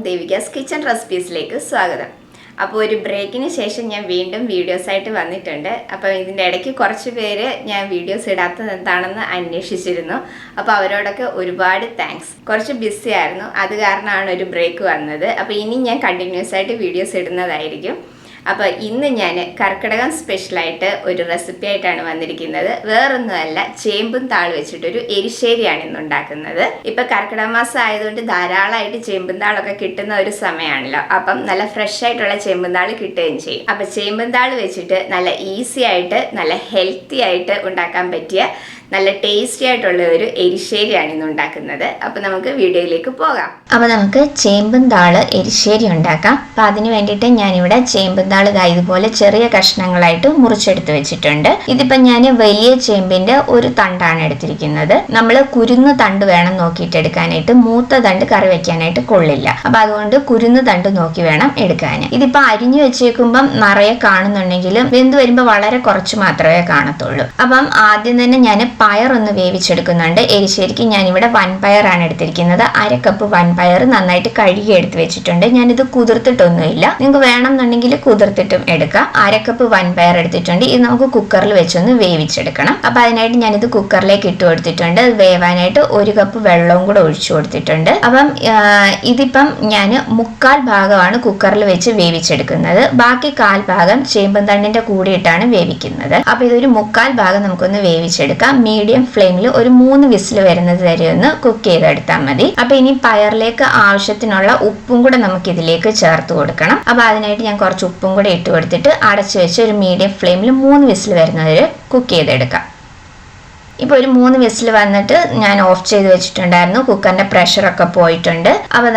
Devika's Kitchen Recipes like സ്വാഗതം. അപ്പോൾ ഒരു ബ്രേക്കിന് ശേഷം ഞാൻ വീണ്ടും വീഡിയോസ് ആയിട്ട് വന്നിട്ടുണ്ട്. അപ്പോൾ ഇതിന്റെ ഇടയ്ക്ക് കുറച്ച് പേര് ഞാൻ വീഡിയോസ് ഇടാത്തത് എന്താണെന്ന് അന്വേഷിച്ചിരുന്നു. അപ്പോൾ അവരോടൊക്കെ ഒരുപാട് താങ്ക്സ്. കുറച്ച് ബിസി ആയിരുന്നു. അത് കാരണമാണ് ഒരു ബ്രേക്ക് വന്നത്. അപ്പോൾ ഇനി ഞാൻ കണ്ടിന്യൂസ് ആയിട്ട് വീഡിയോസ് ഇടുന്നതായിരിക്കും. അപ്പോൾ ഇന്ന് ഞാൻ കർക്കിടകം സ്പെഷ്യലായിട്ട് ഒരു റെസിപ്പി ആയിട്ടാണ് വന്നിരിക്കുന്നത്. വേറൊന്നുമല്ല, ചേമ്പും താൾ വെച്ചിട്ടൊരു എരിശ്ശേരിയാണ് ഇന്ന് ഉണ്ടാക്കുന്നത്. ഇപ്പം കർക്കിടക മാസം ആയതുകൊണ്ട് ധാരാളമായിട്ട് ചേമ്പും താളൊക്കെ കിട്ടുന്ന ഒരു സമയമാണല്ലോ. അപ്പം നല്ല ഫ്രഷ് ആയിട്ടുള്ള ചേമ്പും താൾ കിട്ടുകയും ചെയ്യും. അപ്പം ചേമ്പും താൾ വെച്ചിട്ട് നല്ല ഈസി ആയിട്ട് നല്ല ഹെൽത്തി ആയിട്ട് ഉണ്ടാക്കാൻ പറ്റിയ നല്ല ടേസ്റ്റി ആയിട്ടുള്ള ഒരു എരിശ്ശേരിയാണ് ഇന്ന് ഉണ്ടാക്കുന്നത്. അപ്പോൾ നമുക്ക് വീഡിയോയിലേക്ക് പോകാം. അപ്പോൾ നമുക്ക് ചേമ്പും താള് എരിശ്ശേരി ഉണ്ടാക്കാം. അപ്പം അതിന് വേണ്ടിയിട്ട് ഞാനിവിടെ ചേമ്പും താള് ഇതുപോലെ ചെറിയ കഷ്ണങ്ങളായിട്ട് മുറിച്ചെടുത്ത് വെച്ചിട്ടുണ്ട്. ഇതിപ്പം ഞാൻ വലിയ ചേമ്പിന്റെ ഒരു തണ്ടാണ് എടുത്തിരിക്കുന്നത്. നമ്മൾ കുരുന്ന് തണ്ട് വേണം നോക്കിയിട്ട് എടുക്കാനായിട്ട്. മൂത്ത തണ്ട് കറി വെക്കാനായിട്ട് കൊള്ളില്ല. അപ്പം അതുകൊണ്ട് കുരുന്ന് തണ്ട് നോക്കി വേണം എടുക്കാൻ. ഇതിപ്പോൾ അരിഞ്ഞു വെച്ചേക്കുമ്പം നിറയെ കാണുന്നുണ്ടെങ്കിലും വെന്ത് വരുമ്പോൾ വളരെ കുറച്ച് മാത്രമേ കാണത്തുള്ളൂ. അപ്പം ആദ്യം തന്നെ ഞാൻ പയറൊന്ന് വേവിച്ചെടുക്കുന്നുണ്ട്. എരിശ്ശേരിക്ക് ഞാനിവിടെ വൻപയറാണ് എടുത്തിരിക്കുന്നത്. 1/2 കപ്പ് വൻപയർ നന്നായിട്ട് കഴുകി എടുത്ത് വെച്ചിട്ടുണ്ട്. ഞാനിത് കുതിർത്തിട്ടൊന്നുമില്ല, നിങ്ങൾക്ക് വേണമെന്നുണ്ടെങ്കിൽ കുതിർത്തിട്ടും എടുക്കാം. 1/2 കപ്പ് വൻപയർ എടുത്തിട്ടുണ്ട്. ഇത് നമുക്ക് കുക്കറിൽ വെച്ചൊന്ന് വേവിച്ചെടുക്കണം. അപ്പം അതിനായിട്ട് ഞാനിത് കുക്കറിലേക്ക് ഇട്ട് കൊടുത്തിട്ടുണ്ട്. വേവാനായിട്ട് 1 കപ്പ് വെള്ളവും കൂടെ ഒഴിച്ചു കൊടുത്തിട്ടുണ്ട്. അപ്പം ഇതിപ്പം ഞാൻ 1/4 ഭാഗമാണ് കുക്കറിൽ വെച്ച് വേവിച്ചെടുക്കുന്നത്. ബാക്കി 1/4 ഭാഗം ചേമ്പും തണ്ടിന്റെ കൂടിയിട്ടാണ് വേവിക്കുന്നത്. അപ്പം ഇതൊരു 1/4 ഭാഗം നമുക്കൊന്ന് വേവിച്ചെടുക്കാം. മീഡിയം ഫ്ലെയിമിൽ ഒരു 3 വിസിൽ വരുന്നത് വരെ ഒന്ന് കുക്ക് ചെയ്തെടുത്താൽ മതി. അപ്പൊ ഇനി പയറിലേക്ക് ആവശ്യത്തിനുള്ള ഉപ്പും കൂടെ നമുക്ക് ഇതിലേക്ക് ചേർത്ത് കൊടുക്കണം. അപ്പൊ അതിനായിട്ട് ഞാൻ കുറച്ച് ഉപ്പും കൂടെ ഇട്ട് കൊടുത്തിട്ട് അടച്ചു വെച്ച് ഒരു മീഡിയം ഫ്ലെയിമിൽ 3 വിസിൽ വരുന്നത് വരെ കുക്ക് ചെയ്തെടുക്കാം. ഇപ്പോൾ ഒരു 3 വിസിൽ വന്നിട്ട് ഞാൻ ഓഫ് ചെയ്ത് വെച്ചിട്ടുണ്ടായിരുന്നു. കുക്കറിന്റെ പ്രഷറൊക്കെ പോയിട്ടുണ്ട്. അപ്പോൾ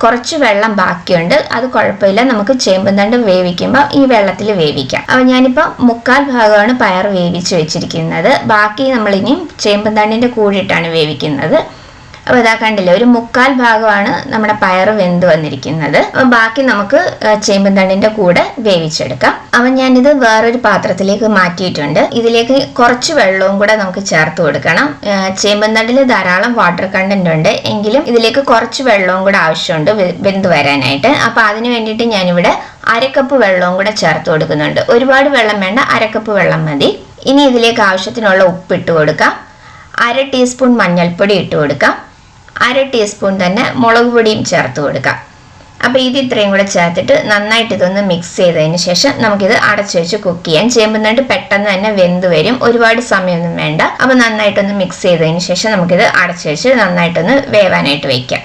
കുറച്ച് വെള്ളം ബാക്കിയുണ്ട്. അത് കുഴപ്പമില്ല, നമുക്ക് ചേമ്പും തണ്ട് വേവിക്കുമ്പോൾ ഈ വെള്ളത്തിൽ വേവിക്കാം. അപ്പോൾ ഞാനിപ്പോൾ 1/4 ഭാഗമാണ് പയർ വേവിച്ച് വെച്ചിരിക്കുന്നത്. ബാക്കി നമ്മളിനി ചേമ്പും തണ്ടിന്റെ കൂടിയിട്ടാണ് വേവിക്കുന്നത്. അപ്പോൾ ഇതാ കണ്ടില്ലേ, ഒരു 1/4 ഭാഗമാണ് നമ്മുടെ പയർ വെന്ത് വന്നിരിക്കുന്നത്. അപ്പം ബാക്കി നമുക്ക് ചേമ്പും തണ്ടിന്റെ കൂടെ വേവിച്ചെടുക്കാം. അപ്പം ഞാനിത് വേറൊരു പാത്രത്തിലേക്ക് മാറ്റിയിട്ടുണ്ട്. ഇതിലേക്ക് കുറച്ച് വെള്ളവും കൂടെ നമുക്ക് ചേർത്ത് കൊടുക്കണം. ചേമ്പും തണ്ടിൽ ധാരാളം വാട്ടർ കണ്ടന്റ് ഉണ്ട്, എങ്കിലും ഇതിലേക്ക് കുറച്ച് വെള്ളവും കൂടെ ആവശ്യമുണ്ട് വെന്ത് വരാനായിട്ട്. അപ്പം അതിന് വേണ്ടിയിട്ട് ഞാനിവിടെ 1/2 കപ്പ് വെള്ളവും കൂടെ ചേർത്ത് കൊടുക്കുന്നുണ്ട്. ഒരുപാട് വെള്ളം വേണ്ട, 1/2 കപ്പ് വെള്ളം മതി. ഇനി ഇതിലേക്ക് ആവശ്യത്തിനുള്ള ഉപ്പ് ഇട്ട് കൊടുക്കാം. 1/2 ടീസ്പൂൺ മഞ്ഞൾപ്പൊടി ഇട്ട് കൊടുക്കാം. 1/2 ടീസ്പൂൺ തന്നെ മുളക് പൊടിയും ചേർത്ത് കൊടുക്കാം. അപ്പോൾ ഇത് ഇത്രയും കൂടെ ചേർത്തിട്ട് നന്നായിട്ട് ഇതൊന്ന് മിക്സ് ചെയ്തതിന് ശേഷം നമുക്കിത് അടച്ചു വെച്ച് കുക്ക് ചെയ്യാം. ചേമ്പും തണ്ട് പെട്ടെന്ന് തന്നെ വെന്ത് വരും, ഒരുപാട് സമയമൊന്നും വേണ്ട. അപ്പോൾ നന്നായിട്ടൊന്ന് മിക്സ് ചെയ്തതിന് ശേഷം നമുക്കിത് അടച്ചു വെച്ച് നന്നായിട്ടൊന്ന് വേവാനായിട്ട് വയ്ക്കാം.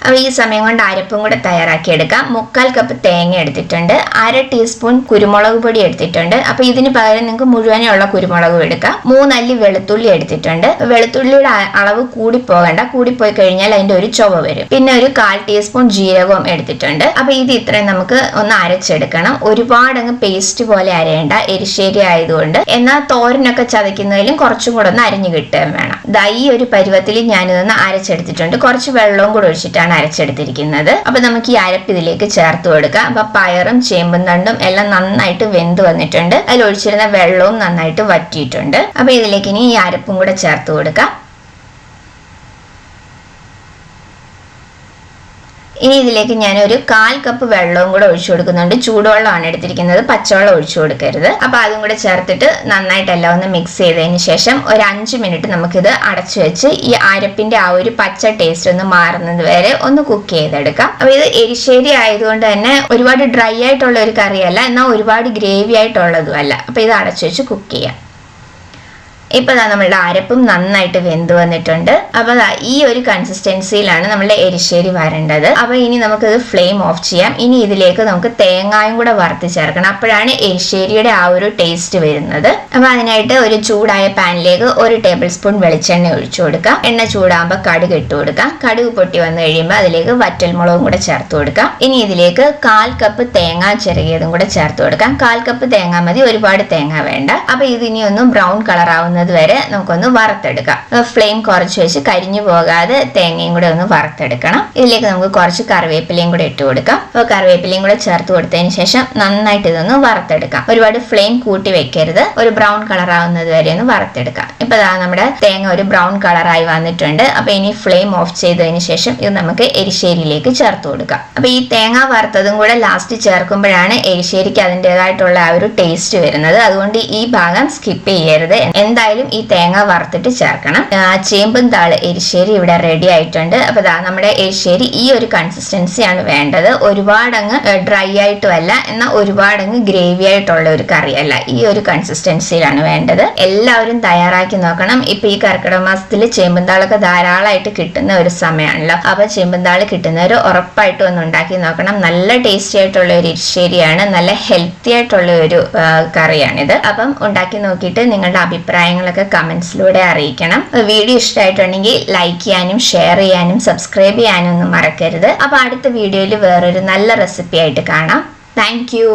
അപ്പോൾ ഈ സമയം കൊണ്ട് അരപ്പും കൂടെ തയ്യാറാക്കി എടുക്കാം. 1/4 കപ്പ് തേങ്ങ എടുത്തിട്ടുണ്ട്. 1/2 ടീസ്പൂൺ കുരുമുളക് പൊടി എടുത്തിട്ടുണ്ട്. അപ്പോൾ ഇതിന് പകരം നിങ്ങൾക്ക് മുഴുവനുള്ള കുരുമുളകും എടുക്കാം. 3 അല്ലി വെളുത്തുള്ളി എടുത്തിട്ടുണ്ട്. വെളുത്തുള്ളിയുടെ അളവ് കൂടിപ്പോകണ്ട, കൂടിപ്പോയി കഴിഞ്ഞാൽ അതിന്റെ ഒരു ചുവ വരും. പിന്നെ ഒരു 1/4 ടീസ്പൂൺ ജീരകവും എടുത്തിട്ടുണ്ട്. അപ്പോൾ ഇത് ഇത്രയും നമുക്ക് ഒന്ന് അരച്ചെടുക്കണം. ഒരുപാട് അങ്ങ് പേസ്റ്റ് പോലെ അരയേണ്ട, എരിശ്ശേരി ആയതുകൊണ്ട്. എന്നാൽ തോരനൊക്കെ ചതയ്ക്കുന്നതിലും കുറച്ചും കൂടെ ഒന്ന് അരിഞ്ഞു കിട്ടുകയും വേണം. ഈ ഒരു പരുവത്തിൽ ഞാനിതൊന്ന് അരച്ചെടുത്തിട്ടുണ്ട്. കുറച്ച് വെള്ളവും കൂടെ ഒഴിച്ചിട്ടാണ് അരച്ചെടുത്തിരിക്കുന്നത്. അപ്പൊ നമുക്ക് ഈ അരപ്പ് ഇതിലേക്ക് ചേർത്ത് കൊടുക്കാം. അപ്പൊ പയറും ചേമ്പും തണ്ടും എല്ലാം നന്നായിട്ട് വെന്ത് വന്നിട്ടുണ്ട്. അതിൽ ഒഴിച്ചിരുന്ന വെള്ളവും നന്നായിട്ട് വറ്റിയിട്ടുണ്ട്. അപ്പൊ ഇതിലേക്ക് ഇനി ഈ അരപ്പും കൂടെ ചേർത്ത് കൊടുക്കാം. ഇനി ഇതിലേക്ക് ഞാൻ ഒരു 1/4 കപ്പ് വെള്ളവും കൂടെ ഒഴിച്ചു കൊടുക്കുന്നുണ്ട്. ചൂടുവെള്ളമാണ് എടുത്തിരിക്കുന്നത്, പച്ചവെള്ളം ഒഴിച്ചു കൊടുക്കരുത്. അപ്പൊ അതും കൂടെ ചേർത്തിട്ട് നന്നായിട്ട് എല്ലാം ഒന്ന് മിക്സ് ചെയ്തതിന് ശേഷം ഒരു 5 മിനിറ്റ് നമുക്കിത് അടച്ചു വെച്ച് ഈ അരപ്പിന്റെ ആ ഒരു പച്ച ടേസ്റ്റ് ഒന്ന് മാറുന്നത് വരെ ഒന്ന് കുക്ക് ചെയ്തെടുക്കാം. അപ്പൊ ഇത് എരിശ്ശേരി ആയതുകൊണ്ട് തന്നെ ഒരുപാട് ഡ്രൈ ആയിട്ടുള്ള ഒരു കറിയല്ല, എന്നാൽ ഒരുപാട് ഗ്രേവി ആയിട്ടുള്ളതും അല്ല. അപ്പൊ ഇത് അടച്ചു വെച്ച് കുക്ക് ചെയ്യാം. ഇപ്പൊ നമ്മളുടെ അരപ്പും നന്നായിട്ട് വെന്ത് വന്നിട്ടുണ്ട്. അപ്പൊ ഈ ഒരു കൺസിസ്റ്റൻസിയിലാണ് നമ്മളുടെ എരിശ്ശേരി വരേണ്ടത്. അപ്പൊ ഇനി നമുക്കിത് ഫ്ലെയിം ഓഫ് ചെയ്യാം. ഇനി ഇതിലേക്ക് നമുക്ക് തേങ്ങായും കൂടെ വറുത്ത് ചേർക്കണം. അപ്പോഴാണ് എരിശ്ശേരിയുടെ ആ ഒരു ടേസ്റ്റ് വരുന്നത്. അപ്പൊ അതിനായിട്ട് ഒരു ചൂടായ പാനിലേക്ക് 1 ടേബിൾ സ്പൂൺ വെളിച്ചെണ്ണ ഒഴിച്ചു കൊടുക്കാം. എണ്ണ ചൂടാകുമ്പോൾ കടുക് ഇട്ട് കൊടുക്കാം. കടുക് പൊട്ടി വന്നു കഴിയുമ്പോൾ അതിലേക്ക് വറ്റൽമുളകും കൂടെ ചേർത്ത് കൊടുക്കാം. ഇനി ഇതിലേക്ക് 1/4 കപ്പ് തേങ്ങ ചിരകിയതും കൂടെ ചേർത്ത് കൊടുക്കാം. 1/4 കപ്പ് തേങ്ങ മതി, ഒരുപാട് തേങ്ങ വേണ്ട. അപ്പൊ ഇതിനി ഒന്ന് ബ്രൗൺ കളർ ആവുന്ന ആവുന്നത് വരെ നമുക്കൊന്ന് വറുത്തെടുക്കാം. ഫ്ലെയിം കുറച്ച് വെച്ച് കരിഞ്ഞു പോകാതെ തേങ്ങയും കൂടെ ഒന്ന് വറുത്തെടുക്കണം. ഇതിലേക്ക് നമുക്ക് കുറച്ച് കറിവേപ്പിലയും കൂടെ ഇട്ട് കൊടുക്കാം. അപ്പോൾ കറിവേപ്പിലയും കൂടെ ചേർത്ത് കൊടുത്തതിന് ശേഷം നന്നായിട്ട് ഇതൊന്ന് വറുത്തെടുക്കാം. ഒരുപാട് ഫ്ലെയിം കൂട്ടി വെക്കരുത്. ഒരു ബ്രൗൺ കളർ ആവുന്നത് വരെ ഒന്ന് വറുത്തെടുക്കാം. ഇപ്പൊ നമ്മുടെ തേങ്ങ ഒരു ബ്രൗൺ കളറായി വന്നിട്ടുണ്ട്. അപ്പൊ ഇനി ഫ്ലെയിം ഓഫ് ചെയ്തതിന് ശേഷം ഇത് നമുക്ക് എരിശ്ശേരിയിലേക്ക് ചേർത്ത് കൊടുക്കാം. അപ്പൊ ഈ തേങ്ങ വറുത്തതും കൂടെ ലാസ്റ്റ് ചേർക്കുമ്പോഴാണ് എരിശ്ശേരിക്ക് അതിൻ്റെതായിട്ടുള്ള ആ ഒരു ടേസ്റ്റ് വരുന്നത്. അതുകൊണ്ട് ഈ ഭാഗം സ്കിപ്പ് ചെയ്യരുത്. എന്തായാലും ഈ തേങ്ങ വറുത്തിട്ട് ചേർക്കണം. ചേമ്പും താള് എരിശ്ശേരി ഇവിടെ റെഡി ആയിട്ടുണ്ട്. അപ്പൊ നമ്മുടെ എരിശ്ശേരി ഈ ഒരു കൺസിസ്റ്റൻസിയാണ് വേണ്ടത്. ഒരുപാട് അങ്ങ് ഡ്രൈ ആയിട്ടും അല്ല, എന്നാൽ ഒരുപാട് അങ്ങ് ഗ്രേവി ആയിട്ടുള്ള ഒരു കറിയല്ല. ഈ ഒരു കൺസിസ്റ്റൻസിയിലാണ് വേണ്ടത്. എല്ലാവരും തയ്യാറാക്കി നോക്കണം. ഇപ്പൊ ഈ കർക്കിടക മാസത്തിൽ ചേമ്പുംതാളൊക്കെ ധാരാളമായിട്ട് കിട്ടുന്ന ഒരു സമയമാണല്ലോ. അപ്പൊ ചേമ്പുംതാള് കിട്ടുന്നവർ ഉറപ്പായിട്ടും ഒന്ന് ഉണ്ടാക്കി നോക്കണം. നല്ല ടേസ്റ്റി ആയിട്ടുള്ള ഒരു എരിശ്ശേരിയാണ്. നല്ല ഹെൽത്തി ആയിട്ടുള്ള ഒരു കറിയാണിത്. അപ്പം ഉണ്ടാക്കി നോക്കിയിട്ട് നിങ്ങളുടെ അഭിപ്രായങ്ങളൊക്കെ കമന്റ്സിലൂടെ അറിയിക്കണം. വീഡിയോ ഇഷ്ടമായിട്ടുണ്ടെങ്കിൽ ലൈക്ക് ചെയ്യാനും ഷെയർ ചെയ്യാനും സബ്സ്ക്രൈബ് ചെയ്യാനും ഒന്നും മറക്കരുത്. അപ്പൊ അടുത്ത വീഡിയോയിൽ വേറൊരു നല്ല റെസിപ്പി ആയിട്ട് കാണാം. Thank you.